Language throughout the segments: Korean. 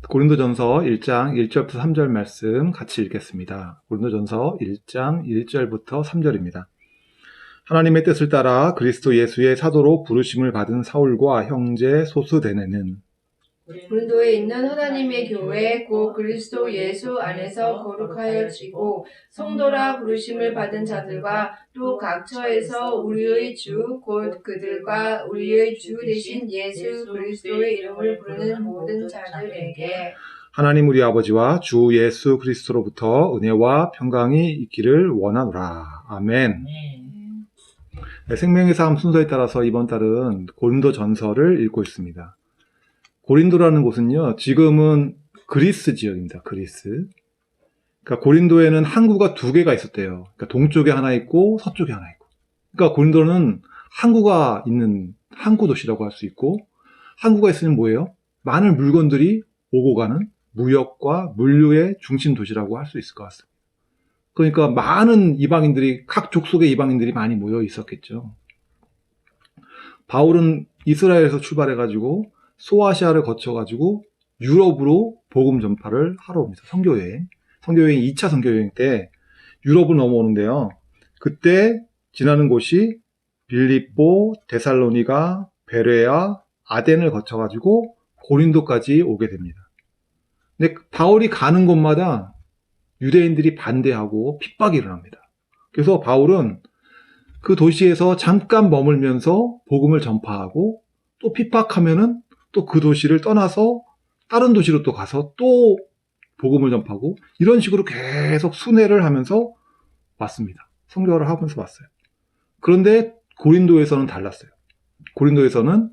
고린도전서 1장 1절부터 3절 말씀 같이 읽겠습니다. 고린도전서 1장 1절부터 3절입니다. 하나님의 뜻을 따라 그리스도 예수의 사도로 부르심을 받은 사울과 형제 소스데네는 고린도에 있는 하나님의 교회 곧 그리스도 예수 안에서 거룩하여지고 성도라 부르심을 받은 자들과 또 각처에서 우리의 주 곧 그들과 우리의 주 되신 예수 그리스도의 이름을 부르는 모든 자들에게 하나님 우리 아버지와 주 예수 그리스도로부터 은혜와 평강이 있기를 원하노라. 아멘. 네, 생명의 삶 순서에 따라서 이번 달은 고린도전서를 읽고 있습니다. 고린도라는 곳은요, 지금은 그리스 지역입니다. 그리스. 그러니까 고린도에는 항구가 두 개가 있었대요. 그러니까 동쪽에 하나 있고 서쪽에 하나 있고. 그러니까 고린도는 항구가 있는 항구 도시라고 할 수 있고, 항구가 있으면 뭐예요? 많은 물건들이 오고 가는 무역과 물류의 중심 도시라고 할 수 있을 것 같습니다. 그러니까 많은 이방인들이, 각 족속의 이방인들이 많이 모여 있었겠죠. 바울은 이스라엘에서 출발해가지고 소아시아를 거쳐가지고 유럽으로 복음 전파를 하러 옵니다. 선교여행 2차 선교여행 때 유럽을 넘어오는데요. 그때 지나는 곳이 빌립보, 데살로니가, 베레아, 아덴을 거쳐가지고 고린도까지 오게 됩니다. 근데 바울이 가는 곳마다 유대인들이 반대하고 핍박이 일어납니다. 그래서 바울은 그 도시에서 잠깐 머물면서 복음을 전파하고 또 핍박하면은 또 그 도시를 떠나서 다른 도시로 또 가서 또 복음을 전파하고 이런 식으로 계속 순회를 하면서 왔습니다. 선교를 하면서 왔어요. 그런데 고린도에서는 달랐어요. 고린도에서는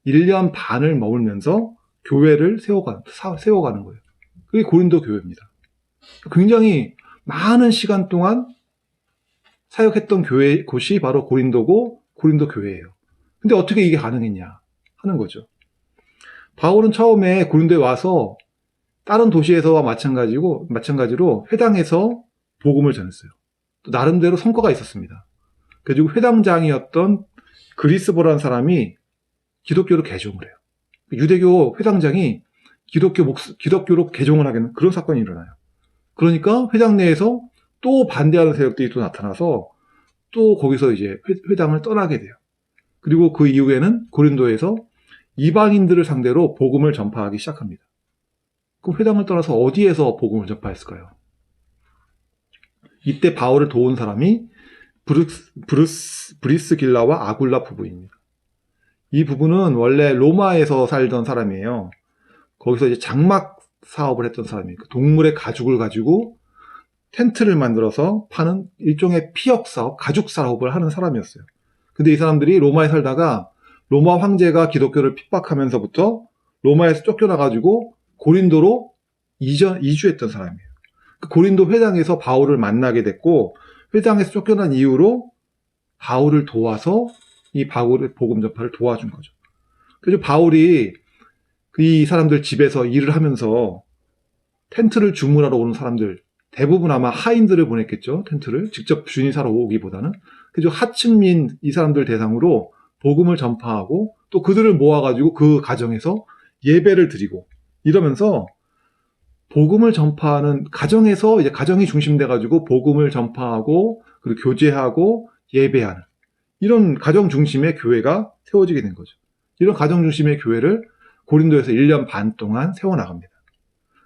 1년 반을 머물면서 교회를 세워가는 거예요. 그게 고린도 교회입니다. 굉장히 많은 시간 동안 사역했던 곳이 바로 고린도고 고린도 교회예요. 근데 어떻게 이게 가능했냐 하는 거죠. 바울은 처음에 고린도에 와서 다른 도시에서와 마찬가지로 회당에서 복음을 전했어요. 또 나름대로 성과가 있었습니다. 그리고 회당장이었던 그리스보라는 사람이 기독교로 개종을 해요. 유대교 회당장이 기독교로 개종을 하겠는 그런 사건이 일어나요. 그러니까 회당 내에서 또 반대하는 세력들이 또 나타나서 또 거기서 이제 회당을 떠나게 돼요. 그리고 그 이후에는 고린도에서 이방인들을 상대로 복음을 전파하기 시작합니다. 그럼 회당을 떠나서 어디에서 복음을 전파했을까요? 이때 바울을 도운 사람이 브리스길라와 아굴라 부부입니다. 이 부부는 원래 로마에서 살던 사람이에요. 거기서 이제 장막 사업을 했던 사람이에요. 동물의 가죽을 가지고 텐트를 만들어서 파는 일종의 피역 사업, 가죽 사업을 하는 사람이었어요. 근데 이 사람들이 로마에 살다가 로마 황제가 기독교를 핍박하면서부터 로마에서 쫓겨나가지고 고린도로 이주했던 사람이에요. 그 고린도 회당에서 바울을 만나게 됐고 회당에서 쫓겨난 이후로 바울을 도와서 이 바울의 복음 전파를 도와준 거죠. 그래서 바울이 이 사람들 집에서 일을 하면서 텐트를 주문하러 오는 사람들 대부분 아마 하인들을 보냈겠죠. 텐트를 직접 주인이 사러 오기보다는. 그래서 하층민 이 사람들 대상으로 복음을 전파하고 또 그들을 모아가지고 그 가정에서 예배를 드리고 이러면서 복음을 전파하는 가정에서 이제 가정이 중심돼가지고 복음을 전파하고 그리고 교제하고 예배하는 이런 가정 중심의 교회가 세워지게 된 거죠. 이런 가정 중심의 교회를 고린도에서 1년 반 동안 세워나갑니다.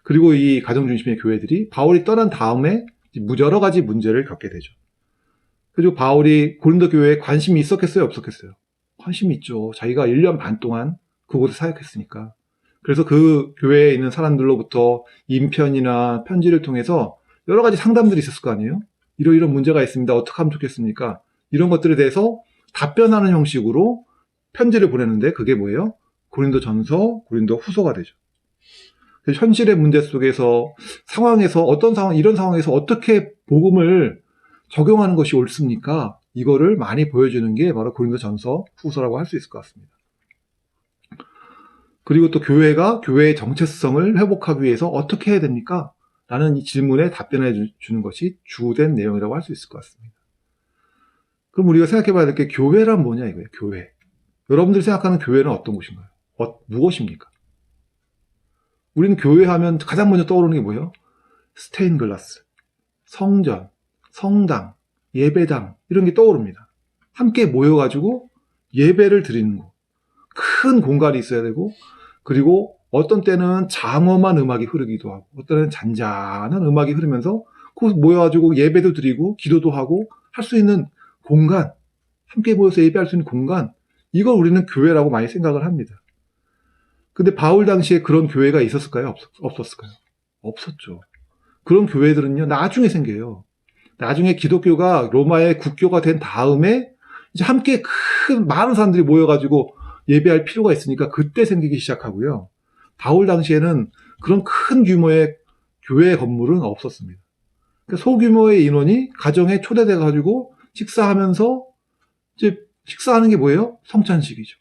그리고 이 가정 중심의 교회들이 바울이 떠난 다음에 여러 가지 문제를 겪게 되죠. 그리고 바울이 고린도 교회에 관심이 있었겠어요? 없었겠어요? 관심이 있죠. 자기가 1년 반 동안 그곳에 사역했으니까. 그래서 그 교회에 있는 사람들로부터 인편이나 편지를 통해서 여러 가지 상담들이 있었을 거 아니에요? 이런 문제가 있습니다. 어떻게 하면 좋겠습니까? 이런 것들에 대해서 답변하는 형식으로 편지를 보냈는데 그게 뭐예요? 고린도 전서, 고린도 후서가 되죠. 현실의 문제 속에서 이런 상황에서 어떻게 복음을 적용하는 것이 옳습니까? 이거를 많이 보여주는 게 바로 고린도 전서, 후서라고 할 수 있을 것 같습니다. 그리고 또 교회가 교회의 정체성을 회복하기 위해서 어떻게 해야 됩니까? 라는 이 질문에 답변해 주는 것이 주된 내용이라고 할 수 있을 것 같습니다. 그럼 우리가 생각해 봐야 될 게 교회란 뭐냐 이거예요. 교회. 여러분들이 생각하는 교회는 어떤 곳인가요? 무엇입니까? 우리는 교회 하면 가장 먼저 떠오르는 게 뭐예요? 스테인글라스, 성전, 성당, 예배당 이런 게 떠오릅니다. 함께 모여가지고 예배를 드리는 곳. 큰 공간이 있어야 되고, 그리고 어떤 때는 장엄한 음악이 흐르기도 하고, 어떤 때는 잔잔한 음악이 흐르면서 거기서 모여가지고 예배도 드리고 기도도 하고 할 수 있는 공간, 함께 모여서 예배할 수 있는 공간, 이걸 우리는 교회라고 많이 생각을 합니다. 근데 바울 당시에 그런 교회가 있었을까요? 없었을까요? 없었죠. 그런 교회들은요, 나중에 생겨요. 나중에 기독교가 로마의 국교가 된 다음에 이제 함께 많은 사람들이 모여가지고 예배할 필요가 있으니까 그때 생기기 시작하고요. 바울 당시에는 그런 큰 규모의 교회 건물은 없었습니다. 그러니까 소규모의 인원이 가정에 초대돼가지고 식사하면서 이제 식사하는 게 뭐예요? 성찬식이죠.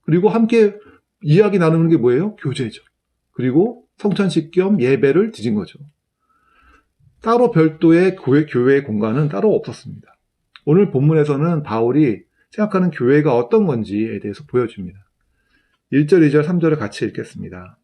그리고 함께 이야기 나누는 게 뭐예요? 교제죠. 그리고 성찬식 겸 예배를 드린 거죠. 따로 별도의 교회 공간은 따로 없었습니다. 오늘 본문에서는 바울이 생각하는 교회가 어떤 건지에 대해서 보여줍니다. 1절, 2절, 3절을 같이 읽겠습니다.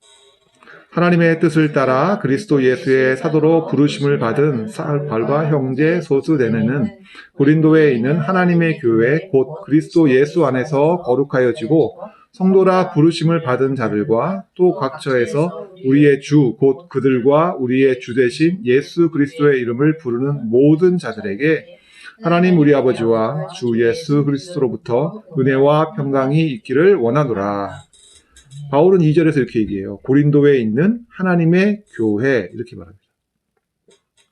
하나님의 뜻을 따라 그리스도 예수의 사도로 부르심을 받은 바울과 형제 소스데네는 고린도에 있는 하나님의 교회 곧 그리스도 예수 안에서 거룩하여지고 성도라 부르심을 받은 자들과 또 각처에서 우리의 주 곧 그들과 우리의 주 되신 예수 그리스도의 이름을 부르는 모든 자들에게 하나님 우리 아버지와 주 예수 그리스도로부터 은혜와 평강이 있기를 원하노라. 바울은 2절에서 이렇게 얘기해요. 고린도에 있는 하나님의 교회 이렇게 말합니다.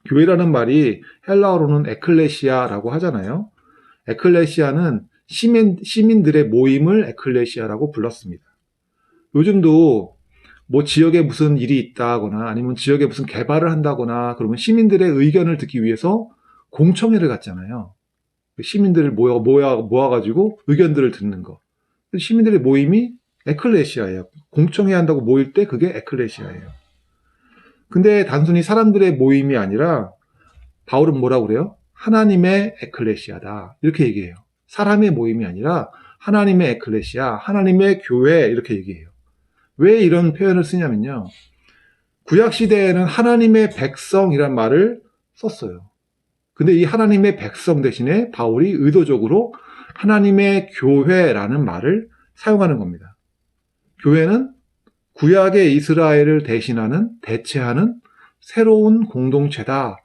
교회라는 말이 헬라어로는 에클레시아라고 하잖아요. 에클레시아는 시민들의 모임을 에클레시아라고 불렀습니다. 요즘도 뭐 지역에 무슨 일이 있다거나 아니면 지역에 무슨 개발을 한다거나 그러면 시민들의 의견을 듣기 위해서 공청회를 갖잖아요. 시민들을 모아가지고 의견들을 듣는 거. 시민들의 모임이 에클레시아예요. 공청회 한다고 모일 때 그게 에클레시아예요. 근데 단순히 사람들의 모임이 아니라 바울은 뭐라고 그래요? 하나님의 에클레시아다. 이렇게 얘기해요. 사람의 모임이 아니라 하나님의 에클레시아, 하나님의 교회 이렇게 얘기해요. 왜 이런 표현을 쓰냐면요. 구약시대에는 하나님의 백성이란 말을 썼어요. 근데 이 하나님의 백성 대신에 바울이 의도적으로 하나님의 교회라는 말을 사용하는 겁니다. 교회는 구약의 이스라엘을 대체하는 새로운 공동체다라는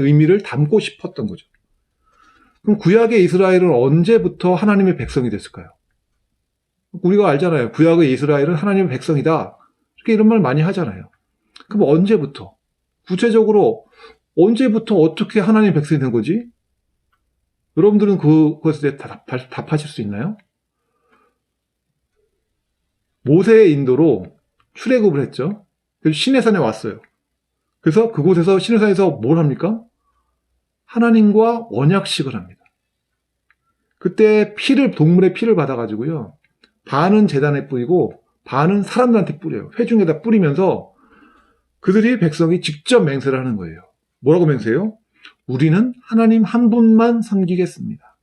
의미를 담고 싶었던 거죠. 그럼 구약의 이스라엘은 언제부터 하나님의 백성이 됐을까요? 우리가 알잖아요. 구약의 이스라엘은 하나님의 백성이다. 이렇게 이런 말 많이 하잖아요. 그럼 언제부터? 구체적으로 언제부터 어떻게 하나님의 백성이 된 거지? 여러분들은 그것에 대해 답하실 수 있나요? 모세의 인도로 출애굽을 했죠. 그래서 시내산에 왔어요. 그래서 그곳에서 시내산에서 뭘 합니까? 하나님과 언약식을 합니다. 그때 동물의 피를 받아가지고요. 반은 제단에 뿌리고 반은 사람들한테 뿌려요. 회중에다 뿌리면서 그들이 백성이 직접 맹세를 하는 거예요. 뭐라고 맹세해요? 우리는 하나님 한 분만 섬기겠습니다.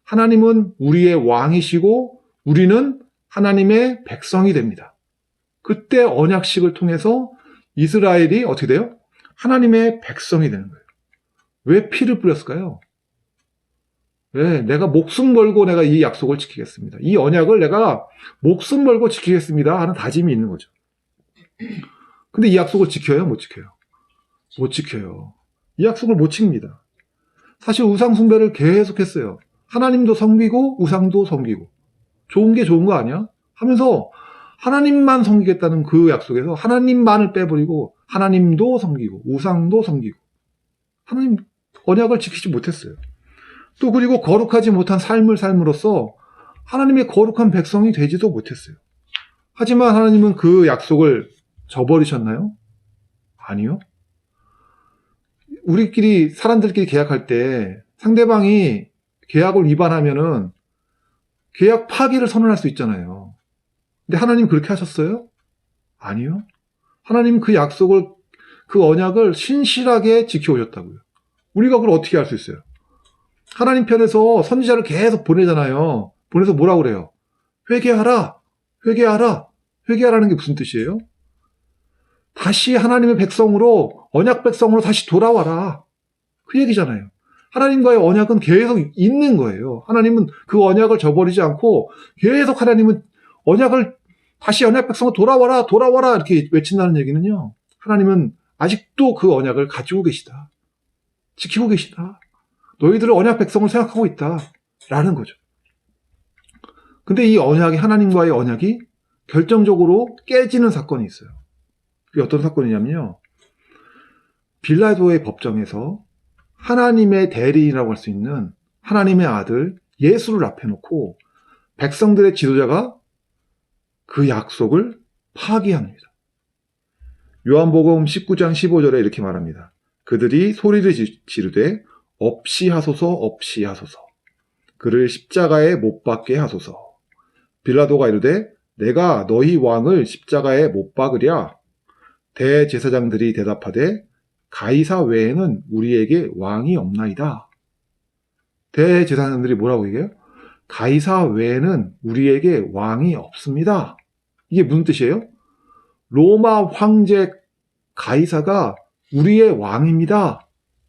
하나님은 우리의 왕이시고 우리는 하나님의 백성이 됩니다. 그때 언약식을 통해서 이스라엘이 어떻게 돼요? 하나님의 백성이 되는 거예요. 왜 피를 뿌렸을까요? 왜? 내가 목숨 걸고 내가 이 약속을 지키겠습니다. 이 언약을 내가 목숨 걸고 지키겠습니다 하는 다짐이 있는 거죠. 근데 이 약속을 지켜요? 못 지켜요? 못 지켜요. 이 약속을 못 지킵니다. 사실 우상 숭배를 계속했어요. 하나님도 섬기고 우상도 섬기고 좋은 게 좋은 거 아니야? 하면서 하나님만 섬기겠다는 그 약속에서 하나님만을 빼버리고 하나님도 섬기고 우상도 섬기고 하나님 언약을 지키지 못했어요. 또 그리고 거룩하지 못한 삶을 삶으로써 하나님의 거룩한 백성이 되지도 못했어요. 하지만 하나님은 그 약속을 저버리셨나요? 아니요. 우리끼리 사람들끼리 계약할 때 상대방이 계약을 위반하면은 계약 파기를 선언할 수 있잖아요. 근데 하나님 그렇게 하셨어요? 아니요. 하나님 그 약속을 그 언약을 신실하게 지켜오셨다고요. 우리가 그걸 어떻게 할 수 있어요? 하나님 편에서 선지자를 계속 보내잖아요. 보내서 뭐라고 그래요? 회개하라, 회개하라, 회개하라는 게 무슨 뜻이에요? 다시 하나님의 백성으로, 언약 백성으로 다시 돌아와라. 그 얘기잖아요. 하나님과의 언약은 계속 있는 거예요. 하나님은 그 언약을 저버리지 않고 계속 하나님은 언약을 다시 언약 백성으로 돌아와라, 돌아와라 이렇게 외친다는 얘기는요. 하나님은 아직도 그 언약을 가지고 계시다. 지키고 계시다. 너희들을 언약 백성을 생각하고 있다. 라는 거죠. 근데 이 언약이, 하나님과의 언약이 결정적으로 깨지는 사건이 있어요. 그게 어떤 사건이냐면요. 빌라도의 법정에서 하나님의 대리인이라고 할 수 있는 하나님의 아들 예수를 앞에 놓고 백성들의 지도자가 그 약속을 파기합니다. 요한복음 19장 15절에 이렇게 말합니다. 그들이 소리를 지르되 없이 하소서, 없이 하소서. 그를 십자가에 못 박게 하소서. 빌라도가 이르되 내가 너희 왕을 십자가에 못 박으랴. 대제사장들이 대답하되 가이사 외에는 우리에게 왕이 없나이다. 대제사장들이 뭐라고 얘기해요? 가이사 외에는 우리에게 왕이 없습니다. 이게 무슨 뜻이에요? 로마 황제 가이사가 우리의 왕입니다.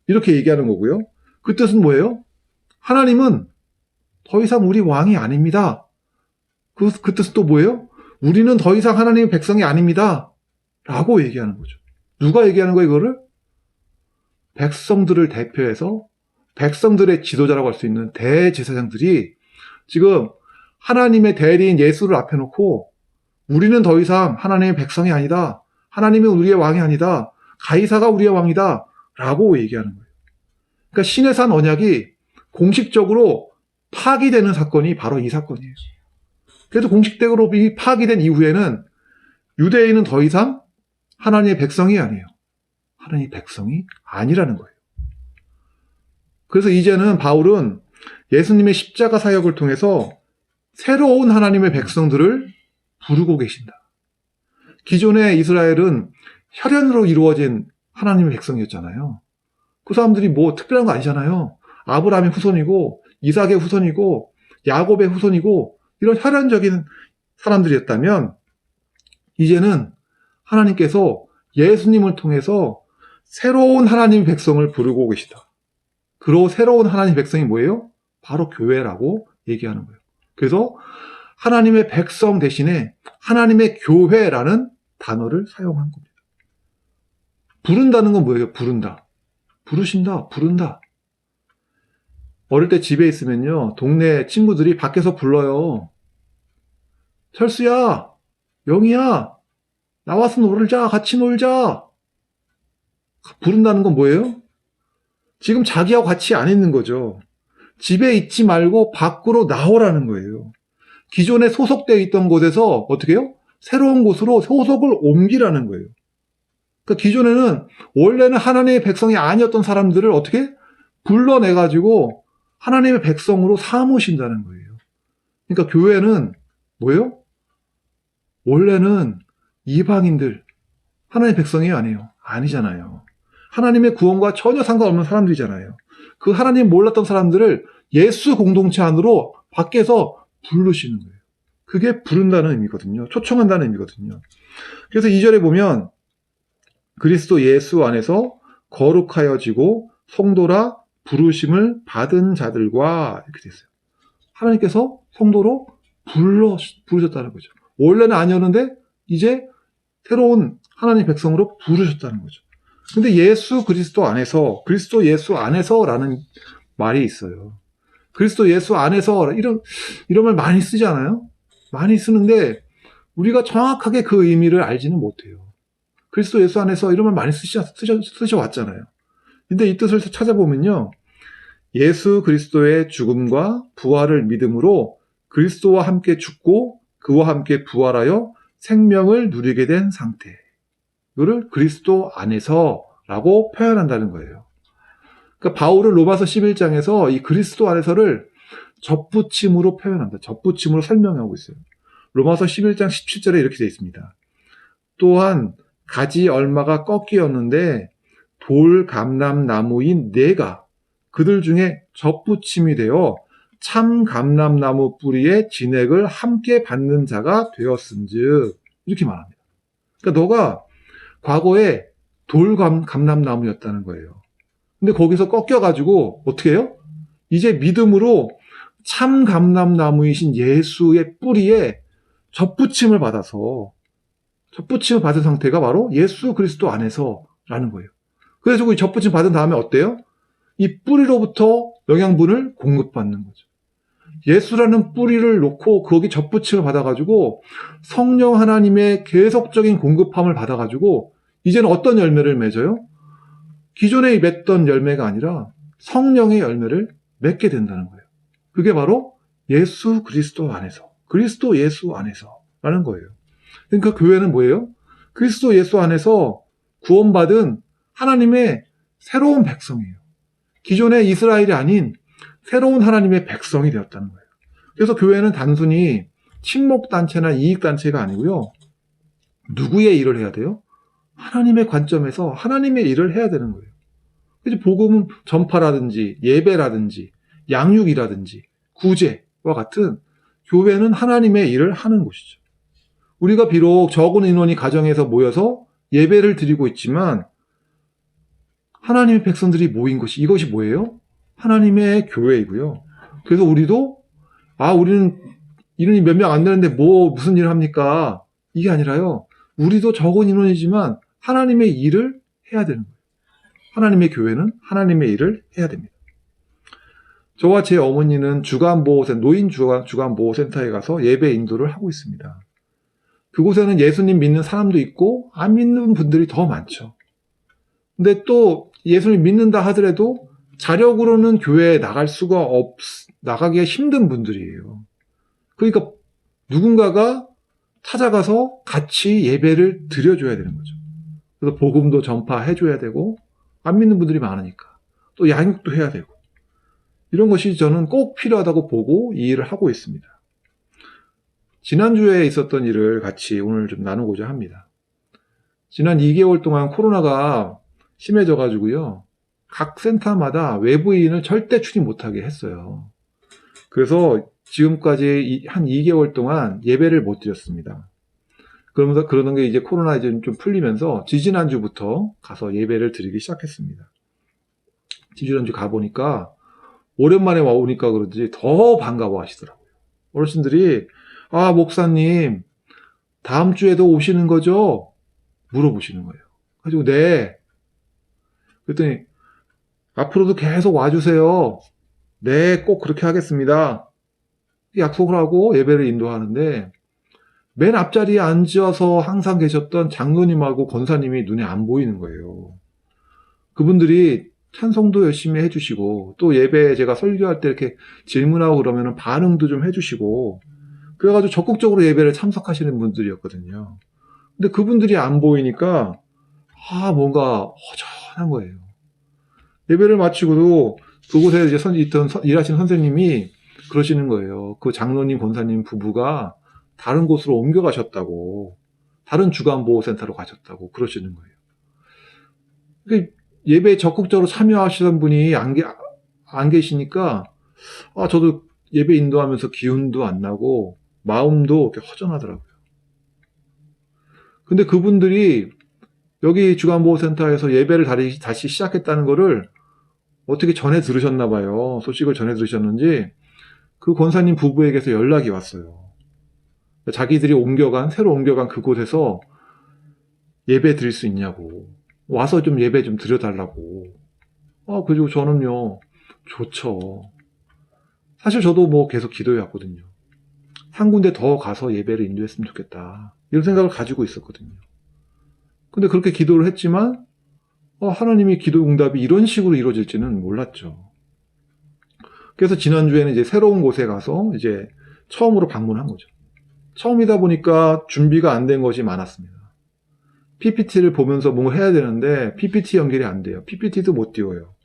이렇게 얘기하는 거고요. 그 뜻은 뭐예요? 하나님은 더 이상 우리 왕이 아닙니다. 그 뜻은 또 뭐예요? 우리는 더 이상 하나님의 백성이 아닙니다. 라고 얘기하는 거죠. 누가 얘기하는 거예요, 이거를? 백성들을 대표해서 백성들의 지도자라고 할 수 있는 대제사장들이 지금 하나님의 대리인 예수를 앞에 놓고 우리는 더 이상 하나님의 백성이 아니다. 하나님은 우리의 왕이 아니다. 가이사가 우리의 왕이다. 라고 얘기하는 거예요. 그러니까 신의 산 언약이 공식적으로 파기되는 사건이 바로 이 사건이에요. 그래도 공식적으로 파기된 이후에는 유대인은 더 이상 하나님의 백성이 아니에요. 하나님의 백성이 아니라는 거예요. 그래서 이제는 바울은 예수님의 십자가 사역을 통해서 새로운 하나님의 백성들을 부르고 계신다. 기존의 이스라엘은 혈연으로 이루어진 하나님의 백성이었잖아요. 그 사람들이 뭐 특별한 거 아니잖아요. 아브라함의 후손이고 이삭의 후손이고 야곱의 후손이고 이런 혈연적인 사람들이었다면 이제는 하나님께서 예수님을 통해서 새로운 하나님의 백성을 부르고 계시다. 그리고 새로운 하나님의 백성이 뭐예요? 바로 교회라고 얘기하는 거예요. 그래서 하나님의 백성 대신에 하나님의 교회라는 단어를 사용한 겁니다. 부른다는 건 뭐예요? 부른다. 부르신다. 부른다. 어릴 때 집에 있으면요. 동네 친구들이 밖에서 불러요. 철수야, 영희야, 나와서 놀자. 같이 놀자. 부른다는 건 뭐예요? 지금 자기하고 같이 안 있는 거죠. 집에 있지 말고 밖으로 나오라는 거예요. 기존에 소속되어 있던 곳에서 어떻게 해요? 새로운 곳으로 소속을 옮기라는 거예요. 그러니까 기존에는 원래는 하나님의 백성이 아니었던 사람들을 어떻게 불러내가지고 하나님의 백성으로 삼으신다는 거예요. 그러니까 교회는 뭐예요? 원래는 이방인들, 하나님의 백성이 아니에요. 아니잖아요. 하나님의 구원과 전혀 상관없는 사람들이잖아요. 그 하나님 몰랐던 사람들을 예수 공동체 안으로 밖에서 부르시는 거예요. 그게 부른다는 의미거든요. 초청한다는 의미거든요. 그래서 2절에 보면 그리스도 예수 안에서 거룩하여지고 성도라 부르심을 받은 자들과 이렇게 돼 있어요. 하나님께서 성도로 부르셨다는 거죠. 원래는 아니었는데 이제 새로운 하나님 백성으로 부르셨다는 거죠. 근데 예수 그리스도 안에서, 그리스도 예수 안에서라는 말이 있어요. 그리스도 예수 안에서 이런 말 많이 쓰지 않아요? 많이 쓰는데 우리가 정확하게 그 의미를 알지는 못해요. 그리스도 예수 안에서 이런 말 많이 쓰셔왔잖아요. 근데 이 뜻을 찾아보면요. 예수 그리스도의 죽음과 부활을 믿음으로 그리스도와 함께 죽고 그와 함께 부활하여 생명을 누리게 된 상태. 이거를 그리스도 안에서라고 표현한다는 거예요. 그러니까 바울은 로마서 11장에서 이 그리스도 안에서를 접붙임으로 표현한다. 접붙임으로 설명하고 있어요. 로마서 11장 17절에 이렇게 되어 있습니다. 또한 가지 얼마가 꺾이었는데 돌 감람나무인 내가 그들 중에 접붙임이 되어 참 감람나무 뿌리의 진액을 함께 받는 자가 되었음즉 이렇게 말합니다. 그러니까 너가 과거에 감람나무였다는 거예요. 근데 거기서 꺾여가지고 어떻게 해요? 이제 믿음으로 참 감람나무이신 예수의 뿌리에 접붙임을 받은 상태가 바로 예수 그리스도 안에서라는 거예요. 그래서 그 접붙임 받은 다음에 어때요? 이 뿌리로부터 영양분을 공급받는 거죠. 예수라는 뿌리를 놓고 거기 접붙임을 받아가지고 성령 하나님의 계속적인 공급함을 받아가지고 이제는 어떤 열매를 맺어요? 기존에 맺던 열매가 아니라 성령의 열매를 맺게 된다는 거예요. 그게 바로 예수 그리스도 안에서, 그리스도 예수 안에서라는 거예요. 그러니까 교회는 뭐예요? 그리스도 예수 안에서 구원받은 하나님의 새로운 백성이에요. 기존의 이스라엘이 아닌 새로운 하나님의 백성이 되었다는 거예요. 그래서 교회는 단순히 친목단체나 이익단체가 아니고요. 누구의 일을 해야 돼요? 하나님의 관점에서 하나님의 일을 해야 되는 거예요. 그래서 복음 전파라든지 예배라든지 양육이라든지 구제와 같은 교회는 하나님의 일을 하는 곳이죠. 우리가 비록 적은 인원이 가정에서 모여서 예배를 드리고 있지만 하나님의 백성들이 모인 곳이 이것이 뭐예요? 하나님의 교회이고요. 그래서 우리도 우리는 인원이 몇 명 안 되는데 무슨 일을 합니까? 이게 아니라요. 우리도 적은 인원이지만 하나님의 일을 해야 되는 거예요. 하나님의 교회는 하나님의 일을 해야 됩니다. 저와 제 어머니는 노인 주간보호센터에 가서 예배 인도를 하고 있습니다. 그곳에는 예수님 믿는 사람도 있고 안 믿는 분들이 더 많죠. 근데 또 예수님 믿는다 하더라도 자력으로는 교회에 나가기가 힘든 분들이에요. 그러니까 누군가가 찾아가서 같이 예배를 드려줘야 되는 거죠. 그래서 복음도 전파해줘야 되고 안 믿는 분들이 많으니까 또 양육도 해야 되고 이런 것이 저는 꼭 필요하다고 보고 이 일을 하고 있습니다. 지난주에 있었던 일을 같이 오늘 좀 나누고자 합니다. 지난 2개월 동안 코로나가 심해져가지고요. 각 센터마다 외부인을 절대 출입 못하게 했어요. 그래서 지금까지 한 2개월 동안 예배를 못 드렸습니다. 그러면서 그러는 게 이제 코로나 좀 풀리면서 지지난주부터 가서 예배를 드리기 시작했습니다. 지지난주 가보니까 오랜만에 와보니까 그런지 더 반가워 하시더라고요. 어르신들이 목사님 다음 주에도 오시는 거죠? 물어보시는 거예요. 그래가지고 네. 그랬더니 앞으로도 계속 와주세요. 네, 꼭 그렇게 하겠습니다. 약속을 하고 예배를 인도하는데 맨 앞자리에 앉아서 항상 계셨던 장로님하고 권사님이 눈에 안 보이는 거예요. 그분들이 찬송도 열심히 해주시고 또 예배에 제가 설교할 때 이렇게 질문하고 그러면 반응도 좀 해주시고 그래가지고 적극적으로 예배를 참석하시는 분들이었거든요. 근데 그분들이 안 보이니까 뭔가 허전한 거예요. 예배를 마치고도 그곳에 이제 일하시는 선생님이 그러시는 거예요. 그 장로님, 권사님 부부가 다른 곳으로 옮겨가셨다고, 다른 주간보호센터로 가셨다고 그러시는 거예요. 예배에 적극적으로 참여하시던 분이 안 계시니까, 저도 예배 인도하면서 기운도 안 나고, 마음도 이렇게 허전하더라고요. 근데 그분들이 여기 주간보호센터에서 예배를 다시 시작했다는 거를 어떻게 전해 들으셨나 봐요. 소식을 전해 들으셨는지 그 권사님 부부에게서 연락이 왔어요. 자기들이 새로 옮겨간 그곳에서 예배 드릴 수 있냐고. 와서 좀 예배 좀 드려달라고. 그리고 저는요, 좋죠. 사실 저도 계속 기도해 왔거든요. 한 군데 더 가서 예배를 인도했으면 좋겠다. 이런 생각을 가지고 있었거든요. 근데 그렇게 기도를 했지만, 하나님이 기도 응답이 이런 식으로 이루어질지는 몰랐죠. 그래서 지난주에는 이제 새로운 곳에 가서 이제 처음으로 방문한 거죠. 처음이다 보니까 준비가 안 된 것이 많았습니다. PPT를 보면서 뭔가 해야 되는데 PPT 연결이 안 돼요. PPT도 못 띄워요.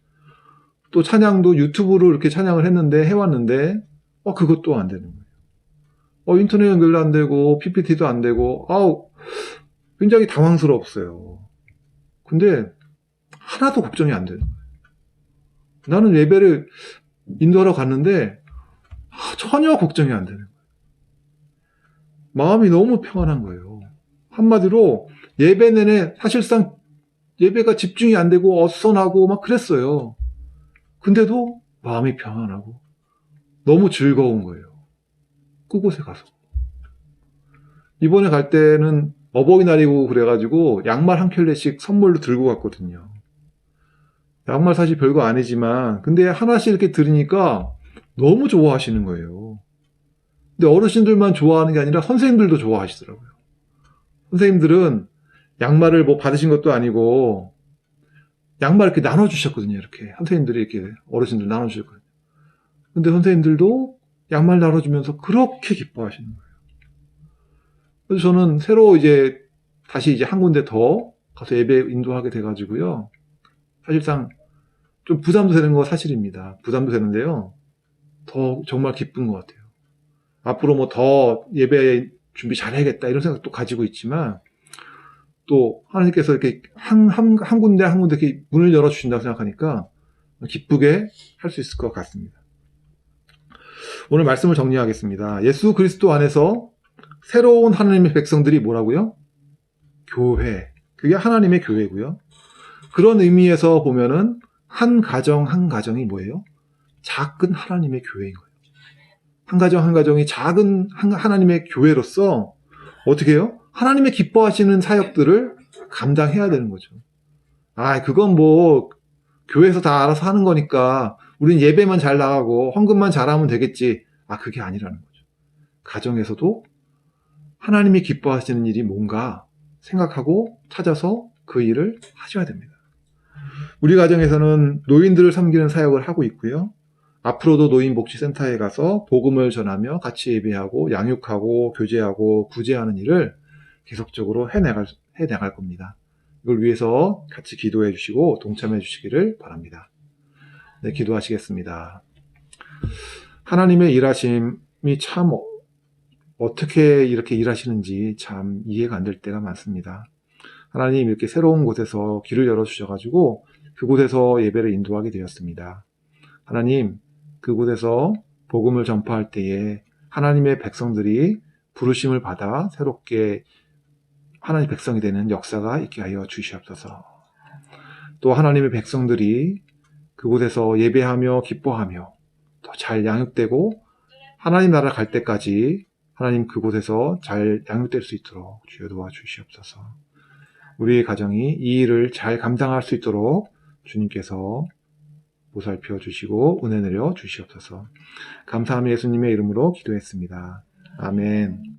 또 찬양도 유튜브로 이렇게 찬양을 해왔는데 그것도 안 되는 거예요. 인터넷 연결도 안 되고 PPT도 안 되고 굉장히 당황스러웠어요. 근데 하나도 걱정이 안 되는 거예요. 나는 예배를 인도하러 갔는데 전혀 걱정이 안 되는 거예요. 마음이 너무 평안한 거예요. 한마디로 예배 내내 사실상 예배가 집중이 안 되고 어수선하고 막 그랬어요. 근데도 마음이 평안하고 너무 즐거운 거예요. 그곳에 가서. 이번에 갈 때는 어버이날이고 그래가지고 양말 한 켤레씩 선물로 들고 갔거든요. 양말 사실 별거 아니지만 근데 하나씩 이렇게 들으니까 너무 좋아하시는 거예요. 근데 어르신들만 좋아하는 게 아니라 선생님들도 좋아하시더라고요. 선생님들은 양말을 뭐 받으신 것도 아니고 양말 이렇게 나눠주셨거든요. 이렇게 선생님들이 이렇게 어르신들 나눠주셨거든요. 근데 선생님들도 양말 나눠주면서 그렇게 기뻐하시는 거예요. 그래서 저는 새로 이제 다시 이제 한 군데 더 가서 예배 인도하게 돼가지고요. 사실상 좀 부담도 되는 거 사실입니다. 부담도 되는데요. 더 정말 기쁜 것 같아요. 앞으로 뭐 더 예배 준비 잘해야겠다 이런 생각도 가지고 있지만 또 하나님께서 이렇게 한 군데 한 군데 이렇게 문을 열어주신다고 생각하니까 기쁘게 할 수 있을 것 같습니다. 오늘 말씀을 정리하겠습니다. 예수 그리스도 안에서 새로운 하나님의 백성들이 뭐라고요? 교회. 그게 하나님의 교회고요. 그런 의미에서 보면은 한 가정 한 가정이 뭐예요? 작은 하나님의 교회인 거예요. 한 가정 한 가정이 작은 하나님의 교회로서 어떻게 해요? 하나님의 기뻐하시는 사역들을 감당해야 되는 거죠. 그건 뭐 교회에서 다 알아서 하는 거니까 우린 예배만 잘 나가고 헌금만 잘하면 되겠지. 그게 아니라는 거죠. 가정에서도 하나님이 기뻐하시는 일이 뭔가 생각하고 찾아서 그 일을 하셔야 됩니다. 우리 가정에서는 노인들을 섬기는 사역을 하고 있고요. 앞으로도 노인복지센터에 가서 복음을 전하며 같이 예배하고 양육하고 교제하고 구제하는 일을 계속적으로 해나갈 겁니다. 이걸 위해서 같이 기도해 주시고 동참해 주시기를 바랍니다. 네, 기도하시겠습니다. 하나님의 일하심이 참 어떻게 이렇게 일하시는지 참 이해가 안 될 때가 많습니다. 하나님 이렇게 새로운 곳에서 길을 열어주셔가지고 그곳에서 예배를 인도하게 되었습니다. 하나님 그곳에서 복음을 전파할 때에 하나님의 백성들이 부르심을 받아 새롭게 하나님의 백성이 되는 역사가 있게 하여 주시옵소서. 또 하나님의 백성들이 그곳에서 예배하며 기뻐하며 더 잘 양육되고 하나님 나라 갈 때까지 하나님 그곳에서 잘 양육될 수 있도록 주여 도와주시옵소서. 우리의 가정이 이 일을 잘 감당할 수 있도록 주님께서 보살펴 주시고 은혜 내려 주시옵소서. 감사하며 예수님의 이름으로 기도했습니다. 아멘.